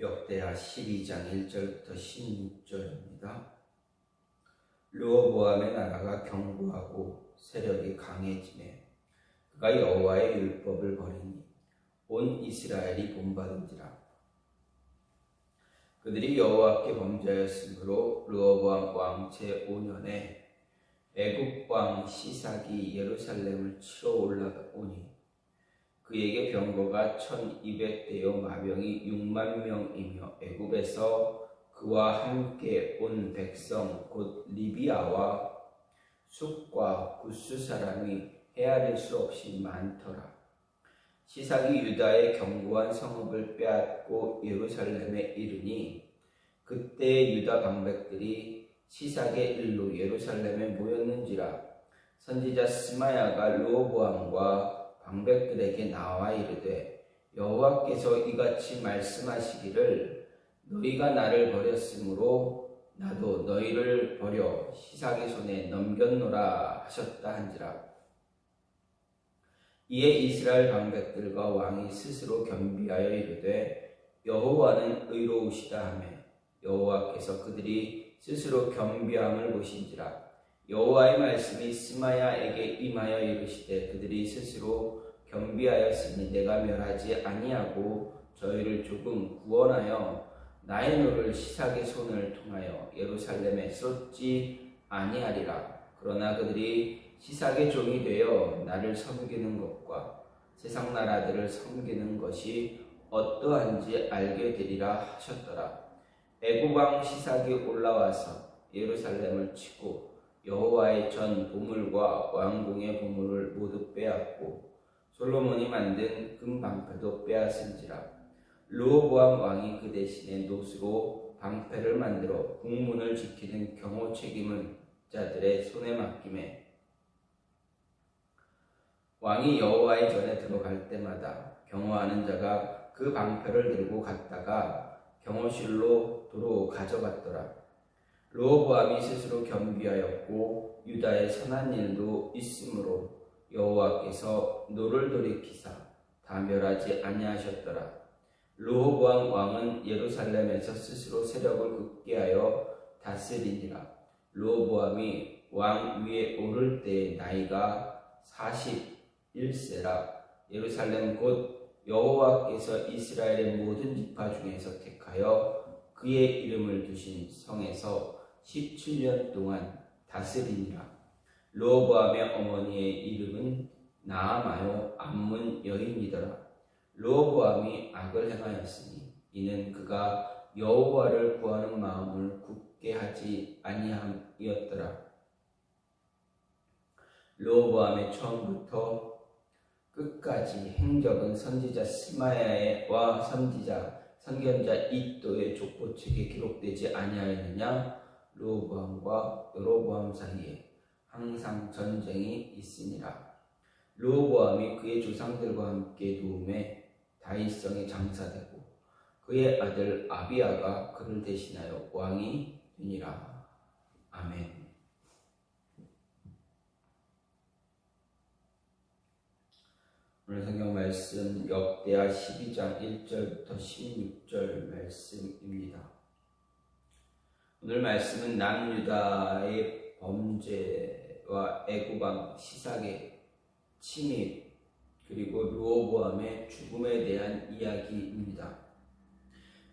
역대하 12장 1절부터 16절입니다. 르호보암의 나라가 견고하고 세력이 강해지매 그가 여호와의 율법을 버리니 온 이스라엘이 본받은지라. 그들이 여호와께 범죄하였으므로 르호보암 왕 제5년에 애굽 왕 시삭이 예루살렘을 치러 올라오니 그에게 병거가 1200대요 마병이 6만 명이며 애굽에서 그와 함께 온 백성 곧 리비아와 숫과 구스 사람이 헤아릴 수 없이 많더라. 시삭이 유다의 견고한 성읍을 빼앗고 예루살렘에 이르니 그때 유다 방백들이 시삭의 일로 예루살렘에 모였는지라. 선지자 스마야가 르호보암과 방백들에게 나와 이르되 여호와께서 이같이 말씀하시기를 너희가 나를 버렸으므로 나도 너희를 버려 시삭의 손에 넘겼노라 하셨다 한지라. 이에 이스라엘 방백들과 왕이 스스로 겸비하여 이르되 여호와는 의로우시다 하며 여호와께서 그들이 스스로 겸비함을 보신지라. 여호와의 말씀이 스마야에게 임하여 이르시되 그들이 스스로 겸비하였으니 내가 멸하지 아니하고 저희를 조금 구원하여 나의 노를 시삭의 손을 통하여 예루살렘에 쏟지 아니하리라. 그러나 그들이 시삭의 종이 되어 나를 섬기는 것과 세상 나라들을 섬기는 것이 어떠한지 알게 되리라 하셨더라. 애굽 왕 시삭이 올라와서 예루살렘을 치고 여호와의 전 보물과 왕궁의 보물을 모두 빼앗고 솔로몬이 만든 금방패도 빼앗은지라. 르호보암 왕이 그 대신에 노스로 방패를 만들어 국문을 지키는 경호 책임은 자들의 손에 맡김에 왕이 여호와의 전에 들어갈 때마다 경호하는 자가 그 방패를 들고 갔다가 경호실로 도로 가져갔더라. 르호보암이 스스로 겸비하였고 유다의 선한 일도 있으므로 여호와께서 노를 돌이키사 다 멸하지 아니하셨더라. 르호보암 왕은 예루살렘에서 스스로 세력을 굳게 하여 다스리니라. 르호보암이 왕 위에 오를 때의 나이가 41세라. 예루살렘 곧 여호와께서 이스라엘의 모든 지파 중에서 택하여 그의 이름을 두신 성에서 17년 동안 다스리니라. 르호보암의 어머니의 이름은 나아마요 암몬 여인이더라. 르호보암이 악을 행하였으니 이는 그가 여호와를 구하는 마음을 굳게 하지 아니함이었더라. 르호보암의 처음부터 끝까지 행적은 선지자 스마야와 선견자 이도의 족보책에 기록되지 아니하였느냐. 르호보암과 여로보암 사이에 항상 전쟁이 있으니라. 르호보암이 그의 조상들과 함께 도움에 다윗성에 장사되고 그의 아들 아비야가 그를 대신하여 왕이 되니라. 아멘. 오늘 성경 말씀 역대하 12장 1절부터 16절 말씀입니다. 오늘 말씀은 남유다의 범죄와 애굽 왕 시삭의 침입 그리고 르호보암의 죽음에 대한 이야기입니다.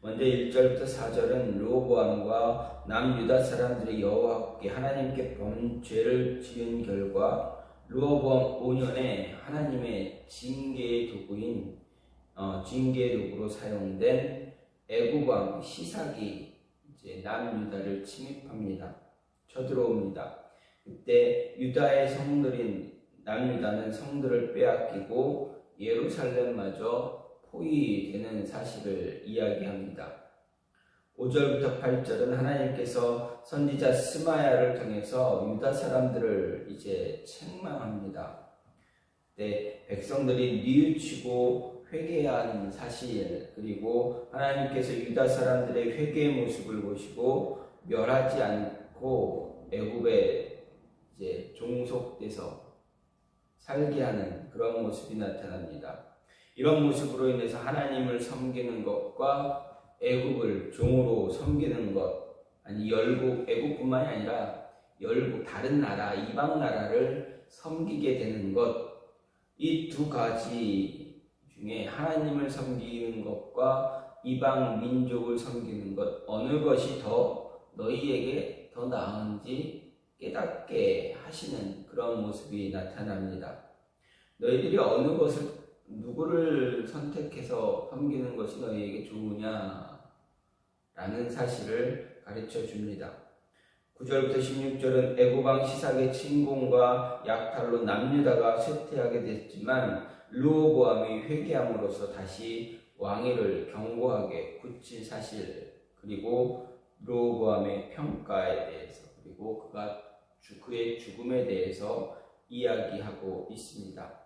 먼저 1절부터 4절은 르호보암과 남유다 사람들이 여호와께 하나님께 범죄를 지은 결과 르호보암 5년에 하나님의 징계의 도구인 징계의 도구로 사용된 애굽 왕 시삭이 이제 남유다를 침입합니다. 쳐들어옵니다. 그때 유다의 성들인 남유다는 성들을 빼앗기고 예루살렘마저 포위되는 사실을 이야기합니다. 5절부터 8절은 하나님께서 선지자 스마야를 통해서 유다 사람들을 이제 책망합니다. 네, 백성들이 뉘우치고 회개한 사실 그리고 하나님께서 유다 사람들의 회개의 모습을 보시고 멸하지 않고 애굽에 이제 종속돼서 살게 하는 그런 모습이 나타납니다. 이런 모습으로 인해서 하나님을 섬기는 것과 애굽을 종으로 섬기는 것, 아니 애굽뿐만이 아니라 열국 다른 나라, 이방 나라를 섬기게 되는 것, 이 두 가지 중에 하나님을 섬기는 것과 이방 민족을 섬기는 것, 어느 것이 더 너희에게 더 나은지 깨닫게 하시는 그런 모습이 나타납니다. 너희들이 어느 것을, 누구를 선택해서 섬기는 것이 너희에게 좋으냐 라는 사실을 가르쳐 줍니다. 9절부터 16절은 애굽왕 시삭의 침공과 약탈로 남유다가 쇠퇴하게 됐지만 르호보암이 회개함으로써 다시 왕위를 견고하게 굳힌 사실, 그리고 르호보암의 평가에 대해서, 그리고 그의 죽음에 대해서 이야기하고 있습니다.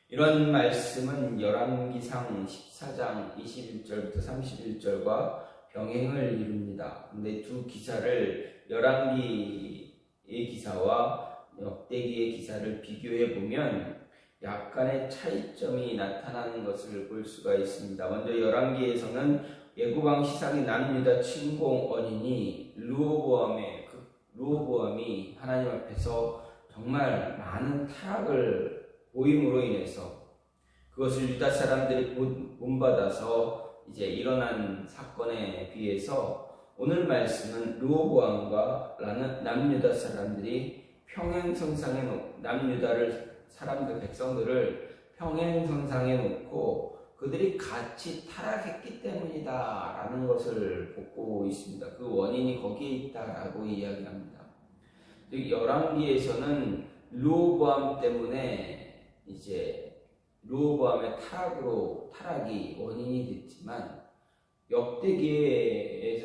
이런 말씀은 열왕기상 14장 21절부터 31절과 병행을 이룹니다. 근데 두 기사를, 열왕기의 기사와 역대기의 기사를 비교해 보면 약간의 차이점이 나타나는 것을 볼 수가 있습니다. 먼저 열왕기에서는 애굽왕 시삭이 남유다 침공 원인이 르호보암이 하나님 앞에서 정말 많은 타락을 보임으로 인해서 그것을 유다 사람들이 본받아서 이제 일어난 사건에 비해서 오늘 말씀은 르호보암과 남유다 사람들이 남유다를 백성들을 평행선상에 놓고 그들이 같이 타락했기 때문이다 라는 것을 보고 있습니다. 그 원인이 거기에 있다라고 이야기합니다. 열왕기에서는 르호보암 때문에 이제 르호보암의 타락이 원인이 됐지만 역대기를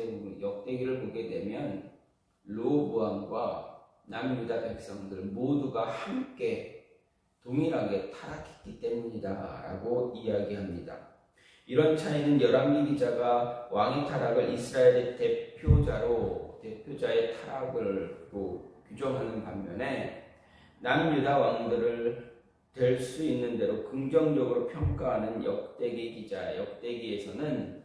보게 되면 르호보암과 남유다 백성들 모두가 함께 동일하게 타락했기 때문이다 라고 이야기합니다. 이런 차이는 열왕기 기자가 왕의 타락을 이스라엘의 대표자의 타락으로 규정하는 반면에 남유다 왕들을 될 수 있는 대로 긍정적으로 평가하는 역대기에서는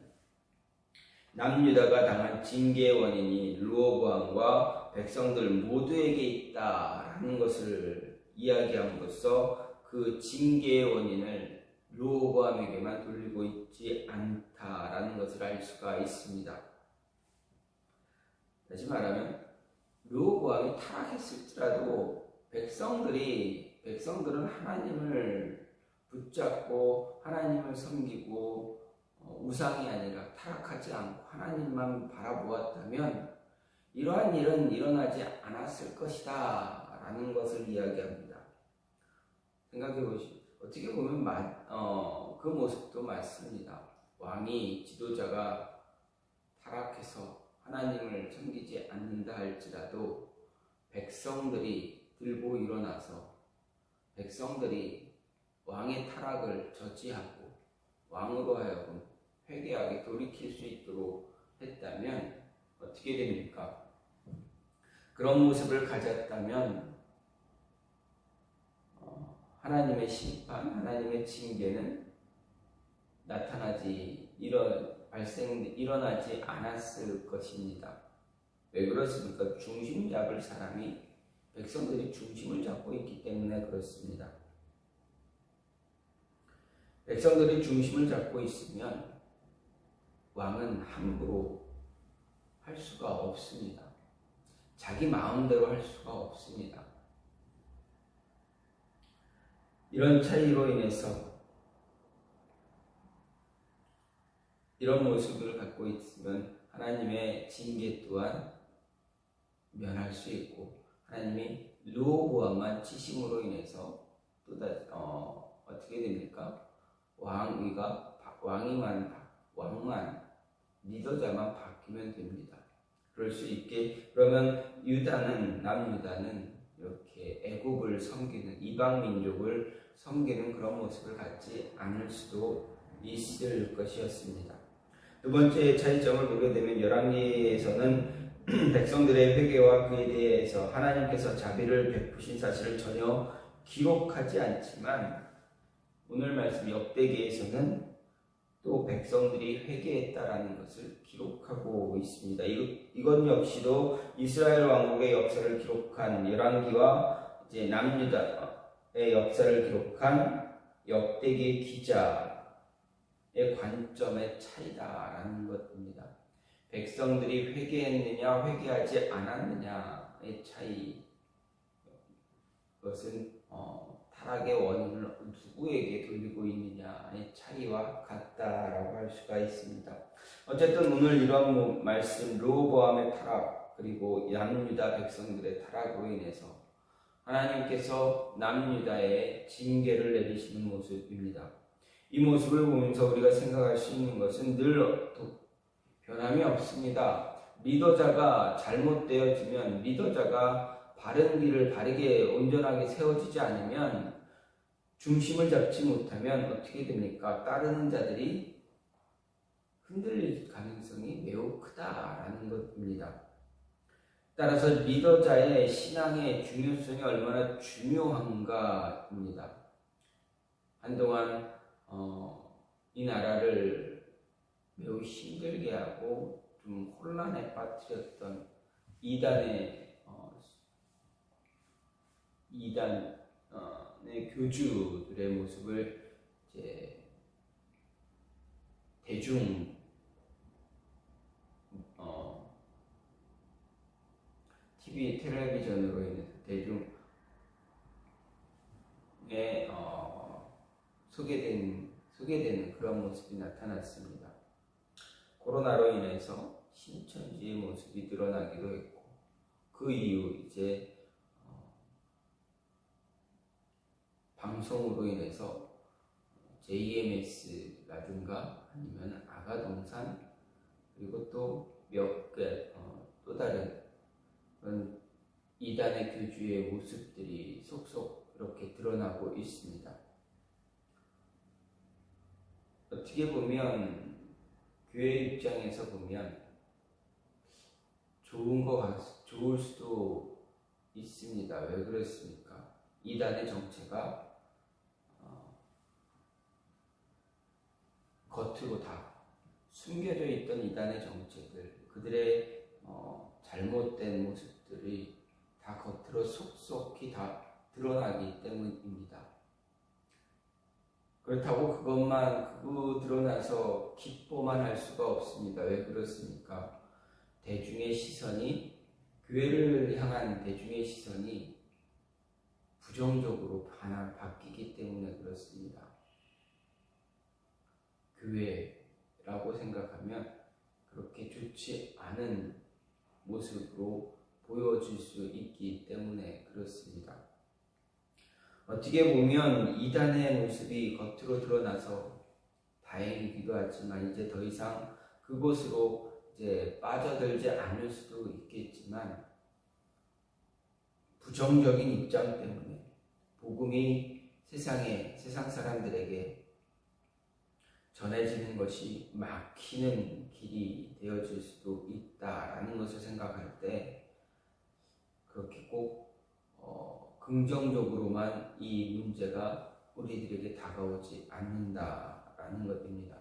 남유다가 당한 징계의 원인이 르호보암과 백성들 모두에게 있다라는 것을 이야기함으로써 그 징계의 원인을 르호보암에게만 돌리고 있지 않다라는 것을 알 수가 있습니다. 다시 말하면 르호보암이 타락했을지라도 백성들은 하나님을 붙잡고 하나님을 섬기고 우상이 아니라 타락하지 않고 하나님만 바라보았다면 이러한 일은 일어나지 않았을 것이다 라는 것을 이야기합니다. 생각해 보시죠. 어떻게 보면 그 모습도 맞습니다. 왕이, 지도자가 타락해서 하나님을 섬기지 않는다 할지라도 백성들이 들고 일어나서 백성들이 왕의 타락을 저지하고 왕으로 하여금 회개하게 돌이킬 수 있도록 했다면 어떻게 됩니까? 그런 모습을 가졌다면 하나님의 심판, 하나님의 징계는 일어나지 않았을 것입니다. 왜 그렇습니까? 중심 잡을 사람이 백성들이 중심을 잡고 있기 때문에 그렇습니다. 백성들이 중심을 잡고 있으면 왕은 함부로 할 수가 없습니다. 자기 마음대로 할 수가 없습니다. 이런 차이로 인해서 이런 모습을 갖고 있으면 하나님의 징계 또한 면할 수 있고 하나님이 르호보암만 치심으로 인해서 어떻게 됩니까? 왕만 리더자만 바뀌면 됩니다. 그럴 수 있게 그러면 남유다는 이렇게 애굽을 섬기는 이방 민족을 섬기는 그런 모습을 갖지 않을 수도 있을 것이었습니다. 두 번째 차이점을 보게 되면 열왕기에서는 백성들의 회개와 그에 대해서 하나님께서 자비를 베푸신 사실을 전혀 기록하지 않지만 오늘 말씀 역대기에서는 또 백성들이 회개했다라는 것을 기록하고 있습니다. 이것 역시도 이스라엘 왕국의 역사를 기록한 열왕기와 이제 남유다의 역사를 기록한 역대기 기자의 관점의 차이다라는 것입니다. 백성들이 회개했느냐 회개하지 않았느냐의 차이, 그것은 타락의 원인을 누구에게 돌리고 있느냐의 차이와 같다라고 할 수가 있습니다. 어쨌든 오늘 이런 말씀, 르호보암의 타락 그리고 남유다 백성들의 타락으로 인해서 하나님께서 남유다에 징계를 내리시는 모습입니다. 이 모습을 보면서 우리가 생각할 수 있는 것은 늘 변함이 없습니다. 리더자가 잘못되어지면, 리더자가 바른 길을 바르게 온전하게 세워지지 않으면, 중심을 잡지 못하면 어떻게 됩니까? 따르는 자들이 흔들릴 가능성이 매우 크다라는 것입니다. 따라서 리더자의 신앙의 중요성이 얼마나 중요한가입니다. 한동안 이 나라를 매우 힘들게 하고 좀 혼란에 빠뜨렸던 이단의 교주들의 모습을 이제 TV 텔레비전으로 인해서 대중에 소개되는 그런 모습이 나타났습니다. 코로나로 인해서 신천지의 모습이 드러나기도 했고, 그 이후 이제 방송으로 인해서 JMS라든가 아니면 아가동산, 그리고 또 몇 개 또 다른 그런 이단의 교주의 모습들이 속속 이렇게 드러나고 있습니다. 어떻게 보면 교회 입장에서 보면 좋을 수도 있습니다. 왜 그렇습니까? 이단의 정체가 겉으로 다 숨겨져 있던 이단의 정체들, 그들의 잘못된 모습들이 다 겉으로 속속히 다 드러나기 때문입니다. 그렇다고 그거 드러나서 기뻐만 할 수가 없습니다. 왜 그렇습니까? 대중의 시선이, 교회를 향한 대중의 시선이 부정적으로 바뀌기 때문에 그렇습니다. 교회라고 생각하면 그렇게 좋지 않은 모습으로 보여질 수 있기 때문에 그렇습니다. 어떻게 보면 이단의 모습이 겉으로 드러나서 다행이기도 하지만 이제 더 이상 그곳으로 이제 빠져들지 않을 수도 있겠지만, 부정적인 입장 때문에 복음이 세상 사람들에게 전해지는 것이 막히는 길이 되어질 수도 있다라는 것을 생각할 때, 그렇게 꼭 긍정적으로만 이 문제가 우리들에게 다가오지 않는다라는 것입니다.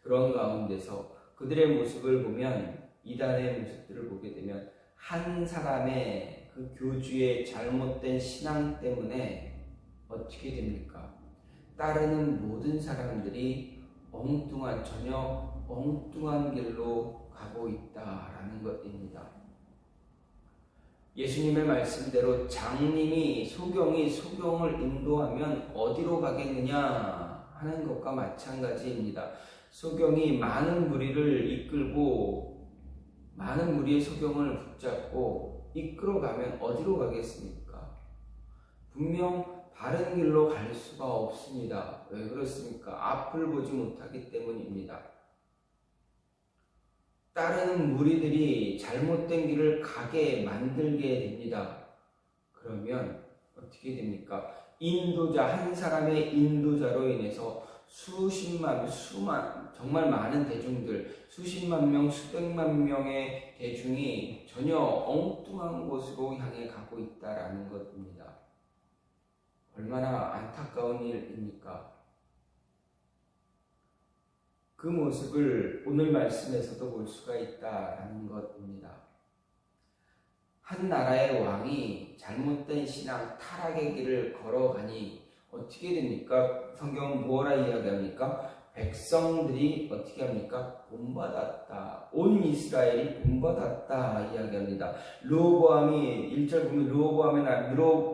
그런 가운데서 그들의 모습을 보면, 이단의 모습들을 보게 되면 한 사람의 그 교주의 잘못된 신앙 때문에 어떻게 됩니까? 따르는 모든 사람들이 전혀 엉뚱한 길로 가고 있다라는 것입니다. 예수님의 말씀대로 장님이 소경을 인도하면 어디로 가겠느냐 하는 것과 마찬가지입니다. 소경이 많은 무리를 이끌고 많은 무리의 소경을 붙잡고 이끌어가면 어디로 가겠습니까? 분명 바른 길로 갈 수가 없습니다. 왜 그렇습니까? 앞을 보지 못하기 때문입니다. 따르는 무리들이 잘못된 길을 가게 만들게 됩니다. 그러면 어떻게 됩니까? 한 사람의 인도자로 인해서 정말 많은 대중들, 수십만 명, 수백만 명의 대중이 전혀 엉뚱한 곳으로 향해 가고 있다라는 것입니다. 얼마나 안타까운 일입니까? 그 모습을 오늘 말씀에서도 볼 수가 있다라는 것입니다. 한 나라의 왕이 잘못된 신앙 타락의 길을 걸어가니 어떻게 됩니까? 성경은 뭐라 이야기합니까? 백성들이 어떻게 합니까? 본받았다. 온 이스라엘이 본받았다 이야기합니다. 르호보암이 1절 보면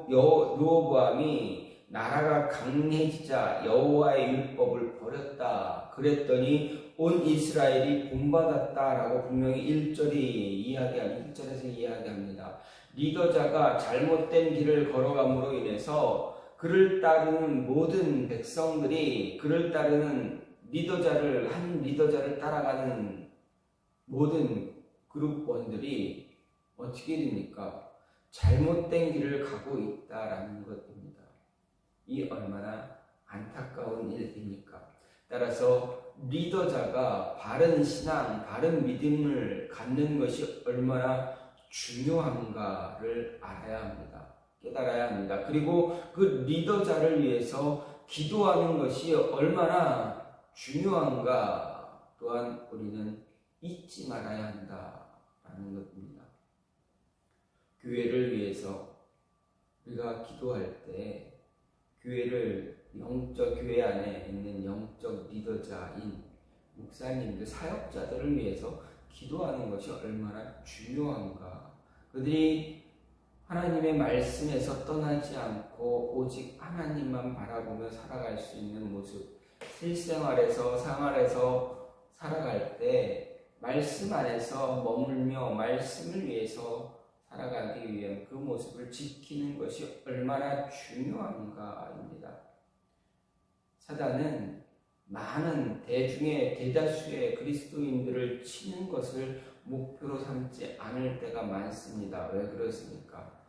르호보암이 나라가 강해지자 여호와의 율법을 버렸다. 그랬더니 온 이스라엘이 본받았다라고 분명히 1절에서 이야기합니다. 리더자가 잘못된 길을 걸어감으로 인해서 그를 따르는 모든 백성들이 한 리더자를 따라가는 모든 그룹원들이 어떻게 됩니까? 잘못된 길을 가고 있다라는 것입니다. 이 얼마나 안타까운 일입니까? 따라서 리더자가 바른 신앙, 바른 믿음을 갖는 것이 얼마나 중요한가를 알아야 합니다. 깨달아야 합니다. 그리고 그 리더자를 위해서 기도하는 것이 얼마나 중요한가 또한 우리는 잊지 말아야 한다라는 것입니다. 교회를 위해서 우리가 기도할 때 교회 안에 있는 영적 리더자인 목사님들, 사역자들을 위해서 기도하는 것이 얼마나 중요한가. 그들이 하나님의 말씀에서 떠나지 않고 오직 하나님만 바라보며 살아갈 수 있는 모습, 실생활에서 생활에서 살아갈 때 말씀 안에서 머물며 말씀을 위해서 살아가기 위한 그 모습을 지키는 것이 얼마나 중요한가입니다. 사단은 많은 대다수의 그리스도인들을 치는 것을 목표로 삼지 않을 때가 많습니다. 왜 그렇습니까?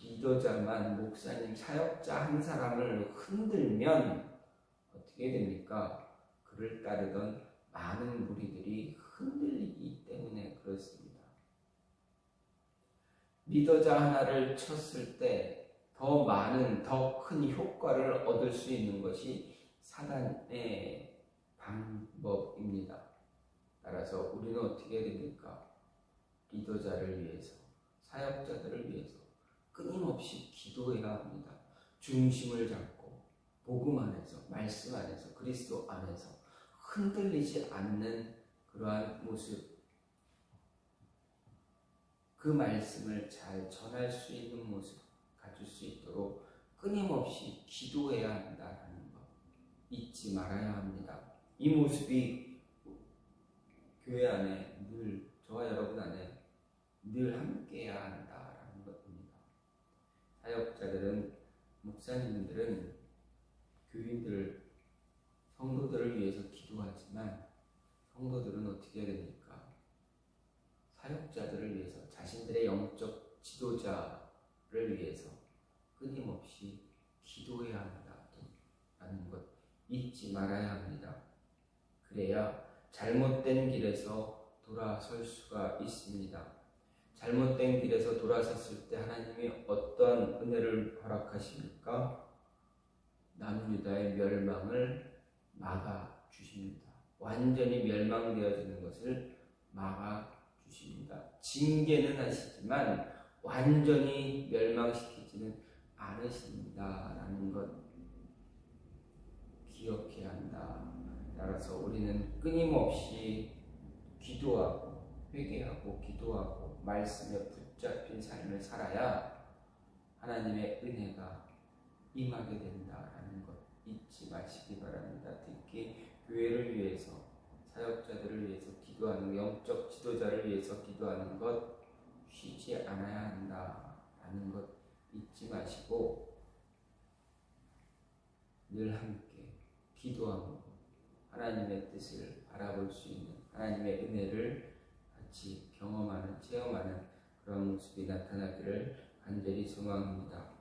리더자만, 목사님, 사역자 한 사람을 흔들면 어떻게 됩니까? 그를 따르던 많은 무리들이 흔들리기 때문에 그렇습니다. 리더자 하나를 쳤을 때 더 큰 효과를 얻을 수 있는 것이 사단의 방법입니다. 따라서 우리는 어떻게 됩니까? 리더자를 위해서, 사역자들을 위해서 끊임없이 기도해야 합니다. 중심을 잡고 복음 안에서, 말씀 안에서, 그리스도 안에서 흔들리지 않는 그러한 모습, 그 말씀을 잘 전할 수 있는 모습 가질 수 있도록 끊임없이 기도해야 한다는 것 잊지 말아야 합니다. 이 모습이 교회 안에 늘, 저와 여러분 안에 늘 함께해야 한다는 것입니다. 사역자들은, 목사님들은 교인들, 성도들을 위해서 기도하지만 성도들은 어떻게 해야 됩니까? 사역자들을 위해서, 자신들의 영적 지도자를 위해서 끊임없이 기도해야 한다는 것 잊지 말아야 합니다. 그래야 잘못된 길에서 돌아설 수가 있습니다. 잘못된 길에서 돌아섰을 때 하나님이 어떠한 은혜를 허락하십니까? 남유다의 멸망을 막아주십니다. 완전히 멸망되어지는 것을 막아주십니다. 징계는 하시지만 완전히 멸망시키지는 않으십니다라는 것 기억해야 한다. 따라서 우리는 끊임없이 기도하고 회개하고 기도하고 말씀에 붙잡힌 삶을 살아야 하나님의 은혜가 임하게 된다라는 것 잊지 마시기 바랍니다. 특히 교회를 위해서, 사역자들을 위해서 기도하는, 영적 지도자를 위해서 기도하는 것 쉬지 않아야 한다라는 것 잊지 마시고 늘 함께 기도하고 하나님의 뜻을 바라볼 수 있는, 하나님의 은혜를 같이 경험하는, 체험하는 그런 모습이 나타나기를 간절히 소망합니다.